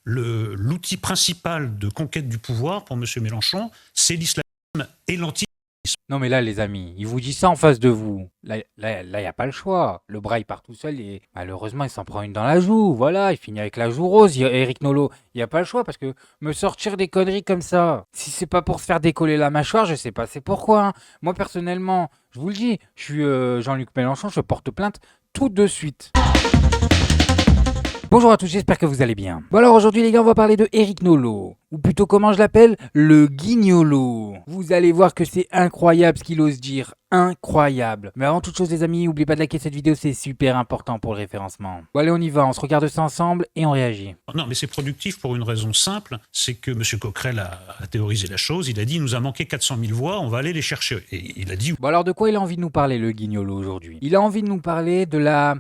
L'outil principal de conquête du pouvoir pour M. Mélenchon, c'est l'islamisme et l'antisémitisme. Non mais là les amis, il vous dit ça en face de vous. Là, il n'y a pas le choix. Le bras il part tout seul et malheureusement il s'en prend une dans la joue. Voilà, il finit avec la joue rose. Eric Nolot, il n'y a pas le choix parce que me sortir des conneries comme ça, si c'est pas pour se faire décoller la mâchoire, je sais pas c'est pourquoi, hein. Moi personnellement, je vous le dis, je suis Jean-Luc Mélenchon, je porte plainte tout de suite. Bonjour à tous, j'espère que vous allez bien. Bon alors aujourd'hui les gars, on va parler de Eric Nolot, ou plutôt comment je l'appelle, le guignolo. Vous allez voir que c'est incroyable ce qu'il ose dire, incroyable. Mais avant toute chose les amis, n'oubliez pas de liker cette vidéo, c'est super important pour le référencement. Bon allez on y va, on se regarde ça ensemble et on réagit. Non, mais c'est productif pour une raison simple, c'est que M. Coquerel a théorisé la chose, il a dit il nous a manqué 400 000 voix, on va aller les chercher. Et il a dit... Bon alors de quoi il a envie de nous parler le guignolo aujourd'hui? Il a envie de nous parler de la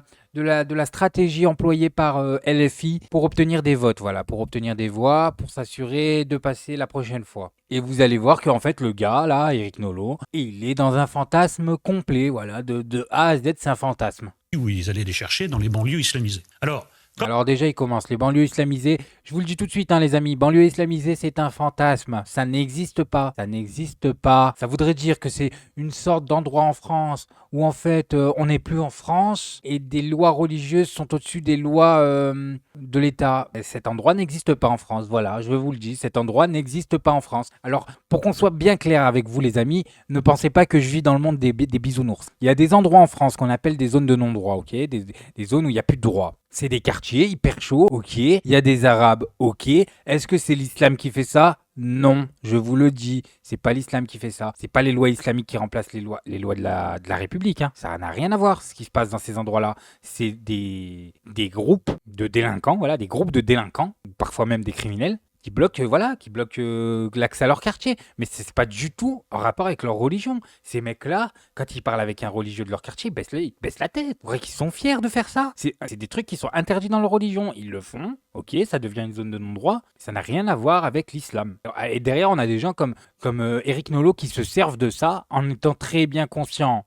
stratégie employée par LFI pour obtenir des votes, voilà, pour obtenir des voix, pour s'assurer de passer la prochaine fois. Et vous allez voir qu'en fait, le gars, là, Eric Nolot, il est dans un fantasme complet, voilà, de A à Z, c'est un fantasme. Oui, ils allaient les chercher dans les banlieues islamisées. Alors déjà, il commence. Les banlieues islamisées, je vous le dis tout de suite, hein, les amis, banlieues islamisées, c'est un fantasme. Ça n'existe pas. Ça n'existe pas. Ça voudrait dire que c'est une sorte d'endroit en France où en fait, on n'est plus en France et des lois religieuses sont au-dessus des lois de l'État. Et cet endroit n'existe pas en France. Voilà, je vous le dis, cet endroit n'existe pas en France. Alors, pour qu'on soit bien clair avec vous, les amis, ne pensez pas que je vis dans le monde des bisounours. Il y a des endroits en France qu'on appelle des zones de non-droit, ok, des zones où il n'y a plus de droit. C'est des quartiers hyper chauds, ok. Il y a des Arabes, ok. Est-ce que c'est l'islam qui fait ça? Non, je vous le dis, c'est pas l'islam qui fait ça. C'est pas les lois islamiques qui remplacent les lois de la République, hein. Ça n'a rien à voir ce qui se passe dans ces endroits-là. C'est des groupes de délinquants, voilà, des groupes de délinquants, parfois même des criminels, qui bloquent, l'accès à leur quartier. Mais c'est pas du tout en rapport avec leur religion. Ces mecs-là, quand ils parlent avec un religieux de leur quartier, ils baissent la tête. C'est vrai qu'ils sont fiers de faire ça. C'est des trucs qui sont interdits dans leur religion. Ils le font, ok, ça devient une zone de non-droit. Ça n'a rien à voir avec l'islam. Et derrière, on a des gens comme Eric Nolot qui se servent de ça en étant très bien conscients.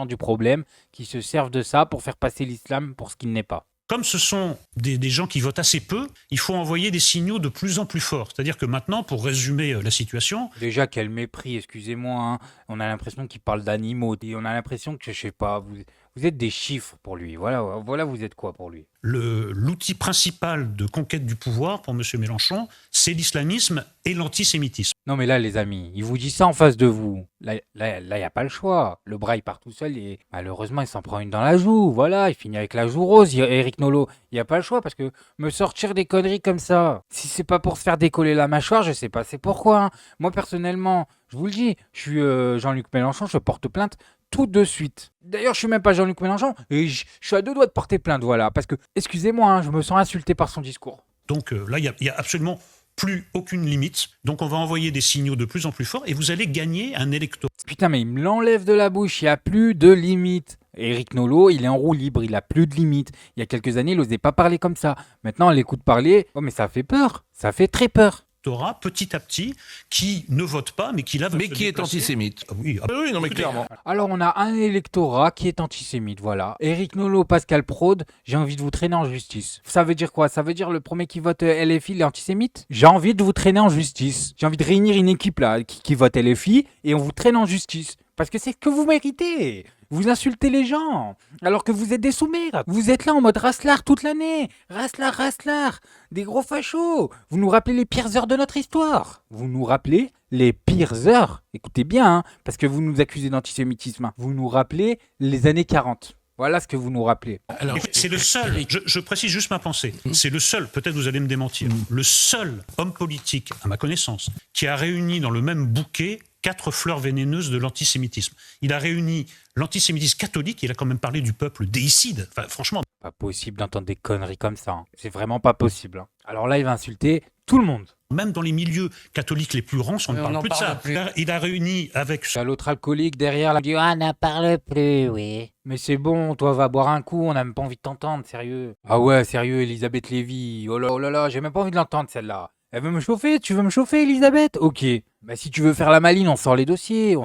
Du problème, qui se servent de ça pour faire passer l'islam pour ce qu'il n'est pas. Comme ce sont des gens qui votent assez peu, il faut envoyer des signaux de plus en plus forts. C'est-à-dire que maintenant, pour résumer la situation... Déjà, quel mépris, excusez-moi, hein. On a l'impression qu'il parle d'animaux. Et on a l'impression que, je sais pas, vous êtes des chiffres pour lui. Voilà, vous êtes quoi pour lui? L'outil principal de conquête du pouvoir pour M. Mélenchon, c'est l'islamisme et l'antisémitisme. Non mais là les amis, il vous dit ça en face de vous. Là, il n'y a pas le choix. Le bras il part tout seul et malheureusement il s'en prend une dans la joue. Voilà, il finit avec la joue rose, Eric Nolot. Il n'y a pas le choix parce que me sortir des conneries comme ça, si c'est pas pour se faire décoller la mâchoire, je sais pas c'est pourquoi, hein. Moi personnellement, je vous le dis, je suis Jean-Luc Mélenchon, je porte plainte tout de suite. D'ailleurs, je suis même pas Jean-Luc Mélenchon et je suis à deux doigts de porter plainte, voilà. Parce que, excusez-moi, hein, je me sens insulté par son discours. Donc là, il y a absolument plus aucune limite. Donc on va envoyer des signaux de plus en plus forts et vous allez gagner un électorat. Putain, mais il me l'enlève de la bouche, il n'y a plus de limite. Eric Nolot, il est en roue libre, il a plus de limite. Il y a quelques années, il n'osait pas parler comme ça. Maintenant, on l'écoute parler. Oh, mais ça fait peur. Ça fait très peur. Petit à petit, qui ne vote pas, mais qui là va mais se qui est déplacer. antisémite. Oui, Oui, non mais clairement. Alors on a un électorat qui est antisémite, voilà. Eric Nolot, Pascal Praude, j'ai envie de vous traîner en justice. Ça veut dire quoi? Ça veut dire le premier qui vote LFI, il est antisémite? J'ai envie de vous traîner en justice. J'ai envie de réunir une équipe là qui vote LFI et on vous traîne en justice. Parce que c'est ce que vous méritez. Vous insultez les gens, alors que vous êtes des sous-mères. Vous êtes là en mode raslard toute l'année. Raslard. Des gros fachos. Vous nous rappelez les pires heures de notre histoire. Vous nous rappelez les pires heures. Écoutez bien, hein, parce que vous nous accusez d'antisémitisme. Vous nous rappelez les années 40. Voilà ce que vous nous rappelez. Alors, c'est le seul, je précise juste ma pensée, c'est le seul, peut-être vous allez me démentir, le seul homme politique, à ma connaissance, qui a réuni dans le même bouquet 4 fleurs vénéneuses de l'antisémitisme. Il a réuni l'antisémitisme catholique, il a quand même parlé du peuple déicide. Enfin, franchement. Pas possible d'entendre des conneries comme ça, hein. C'est vraiment pas possible, hein. Alors là, il va insulter tout le monde. Même dans les milieux catholiques les plus rangs, on ne parle plus de ça. Il a réuni avec... L'autre alcoolique derrière, là, il dit « Ah, n'en parle plus, oui. » Mais c'est bon, toi, va boire un coup, on n'a même pas envie de t'entendre, sérieux. Ah ouais, sérieux, Elisabeth Lévy. Oh là là, j'ai même pas envie de l'entendre, celle-là. Elle veut me chauffer, tu veux me chauffer, Elisabeth? Ok. Bah si tu veux faire la maline, on sort les dossiers,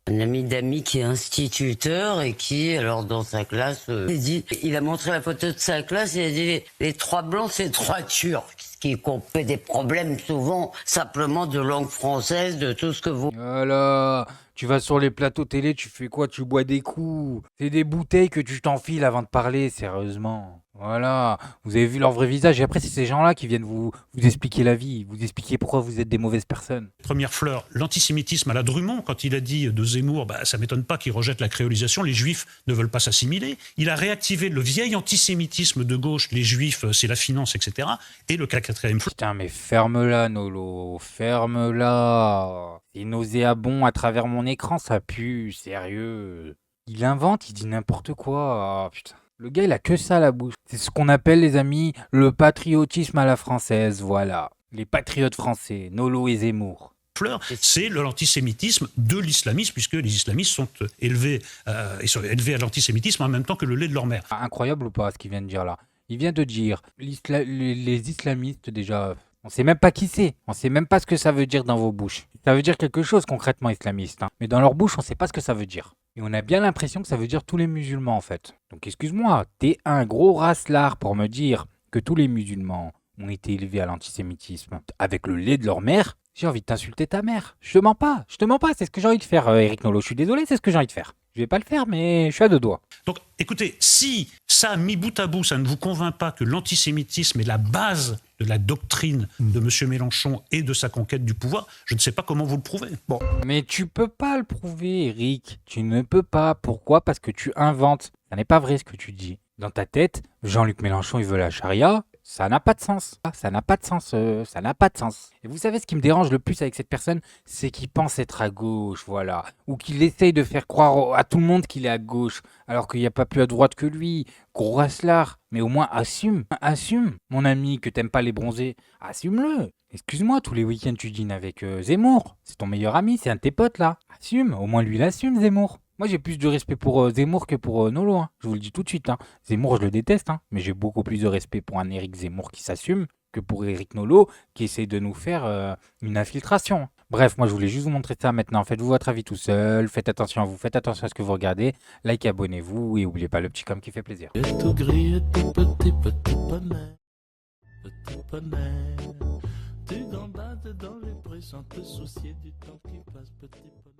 Un ami d'amis qui est instituteur et qui, alors dans sa classe, il a montré la photo de sa classe et il a dit les 3 blancs, c'est 3 turcs. Ce qui fait des problèmes souvent simplement de langue française, de tout ce que vous... Voilà, tu vas sur les plateaux télé, tu fais quoi? Tu bois des coups. C'est des bouteilles que tu t'enfiles avant de parler, sérieusement. Voilà, vous avez vu leur vrai visage et après c'est ces gens-là qui viennent vous expliquer la vie, vous expliquer pourquoi vous êtes des mauvaises personnes. Première fleur, l'antisémitisme à la Drummond, quand il a dit de Zemmour, ça m'étonne pas qu'il rejette la créolisation, les juifs ne veulent pas s'assimiler. Il a réactivé le vieil antisémitisme de gauche, les juifs c'est la finance, etc. Et le quatrième fleur. Putain mais ferme-la Nolo, ferme-la. C'est nauséabond à travers mon écran, ça pue, sérieux. Il invente, il dit n'importe quoi, ah, putain. Le gars, il a que ça à la bouche. C'est ce qu'on appelle, les amis, le patriotisme à la française, voilà. Les patriotes français, Nolo et Zemmour. C'est l'antisémitisme de l'islamisme, puisque les islamistes sont élevés à l'antisémitisme en même temps que le lait de leur mère. Incroyable ou pas, ce qu'il vient de dire là? Il vient de dire, les islamistes, déjà, on sait même pas qui c'est. On sait même pas ce que ça veut dire dans vos bouches. Ça veut dire quelque chose concrètement islamiste, hein. Mais dans leur bouche, on sait pas ce que ça veut dire. Et on a bien l'impression que ça veut dire tous les musulmans en fait. Donc excuse-moi, t'es un gros racelard pour me dire que tous les musulmans ont été élevés à l'antisémitisme avec le lait de leur mère. J'ai envie de t'insulter ta mère. Je te mens pas, c'est ce que j'ai envie de faire, Eric Nolot. Je suis désolé, c'est ce que j'ai envie de faire. Je vais pas le faire, mais je suis à 2 doigts. Donc écoutez, si ça, mis bout à bout, ça ne vous convainc pas que l'antisémitisme est la base de la doctrine de M. Mélenchon et de sa conquête du pouvoir, je ne sais pas comment vous le prouvez. Bon. Mais tu peux pas le prouver, Eric. Tu ne peux pas. Pourquoi? Parce que tu inventes. Ça n'est pas vrai ce que tu dis. Dans ta tête, Jean-Luc Mélenchon, il veut la charia. Ça n'a pas de sens. Ça n'a pas de sens. Ça n'a pas de sens. Et vous savez ce qui me dérange le plus avec cette personne, c'est qu'il pense être à gauche, voilà. Ou qu'il essaye de faire croire à tout le monde qu'il est à gauche, alors qu'il n'y a pas plus à droite que lui. Gros racelard. Mais au moins assume. Assume, mon ami, que t'aimes pas les bronzés. Assume-le. Excuse-moi, tous les week-ends tu dînes avec Zemmour. C'est ton meilleur ami, c'est un de tes potes là. Assume. Au moins lui il assume, Zemmour. Moi, j'ai plus de respect pour Zemmour que pour Nolo. Hein. Je vous le dis tout de suite. Hein. Zemmour, je le déteste. Hein. Mais j'ai beaucoup plus de respect pour un Éric Zemmour qui s'assume que pour Éric Nolot qui essaie de nous faire une infiltration. Bref, moi, je voulais juste vous montrer ça maintenant. Faites-vous votre avis tout seul. Faites attention à vous. Faites attention à ce que vous regardez. Like, abonnez-vous. Et n'oubliez pas le petit com qui fait plaisir. Tout gris, tout petit, petit poney. Petit poney. Tu gambades dans les prés sans te soucier du temps qui passe, petit poney.